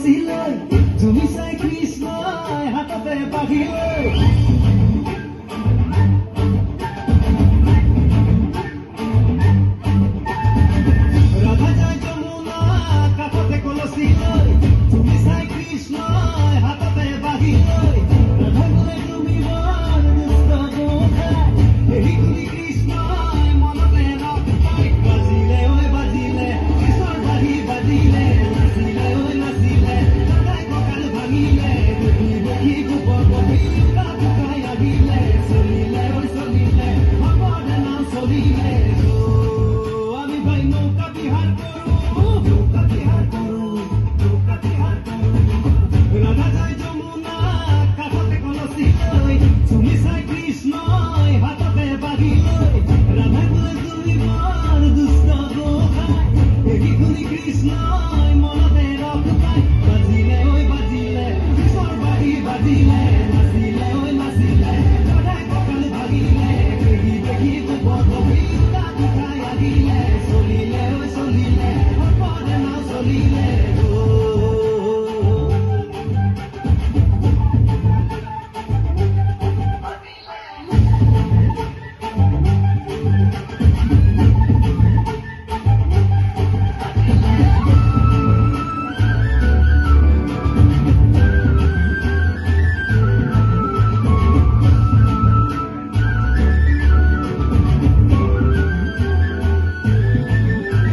কলচিলৈ তুমি চাই কৃষ্ণই হাততে বাঢ়িলৈ ৰাধা যায় যমুনা কাষতে কলচিলৈ তুমি চাই কৃষ্ণই হাততে বাঢ়িলৈ ৰাধা গলে তুমি বৰ দুষ্ট গোসাঁই এৰি গুলি কৃষ্ণই মনতে ৰখ পাই বাজিলে ঐ বাজিলে কৃষ্ণৰ বাঢ়ি বাজিলে নাচিলে ঐ নাচিলে তাই কঁকাল ভাঙিলে দেখি দেখি গোবৰ বহি কাই আহিলে চলিলে ঐ চলিলে ভগৱানে নাম চলিলে আমি ভাই নৌকা বিহাৰ কৰোঁ নৌকা বিহাৰ কৰোঁ নৌকা বিহাৰ কৰোঁ ৰাধা যায় যমুনা কাষতে কলচিলৈ তুমি চাই কৃষ্ণই হাততে বাঢ়িলৈ ৰাধা গলে তুমি বৰ দুষ্ট গোসাঁই এৰি গুলি কৃষ্ণই মনতে ৰখ পাই বাজিলে ঐ বাজিলে কৃষ্ণৰ বাঢ়ি বাজিলে নাচিলে ঐ নাচিলে ৰাধাই কঁকাল ভাঙিলে দেখি দেখি গোবৰ বহি কাই আহিলে চলিলে ঐ চলিলে ভগৱানে নাম চলিলে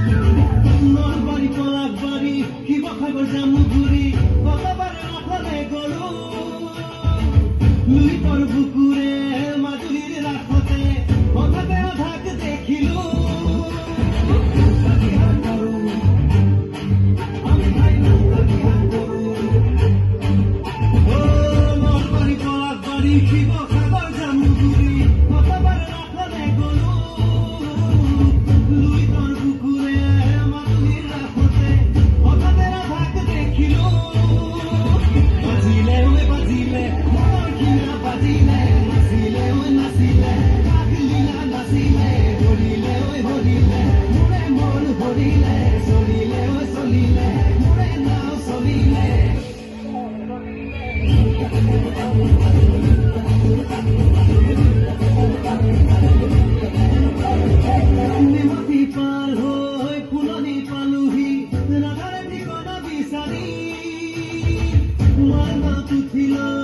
নলবাৰী পলাশবাৰী শিৱসাগৰ জামুগুৰি কটাবাৰে ৰাখলে গৰু লুইতৰ বুকুৰে মাজুলীৰ ৰাসতে হঠাতে আধাক দেখিলো নৌকা বিহাৰ কৰোঁ আমি ভাই নৌকা বিহাৰ কৰোঁ নলবাৰী পলাশবাৰী শিৱসাগৰ জামুগুৰি কটাবাৰে ৰাখলে গৰু লুইতৰ বুকুৰে মাজুলীৰ ৰাসতে হঠাতে আধাক দেখিলো বাজিলে ঐ বাজিলে মনৰ কিনা বাজিলে নাচিলে ঐ নাচিলে কাহিলীলা নাচিলে ধৰিলে ঐ ধৰিলে মোৰে মন ভৰিলে চলিলে ঐ চলিলে মোৰে নাও চলিলে নিমতি পাৰ হৈ ফুলনি পালোহি ৰাধাৰে ঠিকনা বিচাৰি মই নাও উঠিলৈ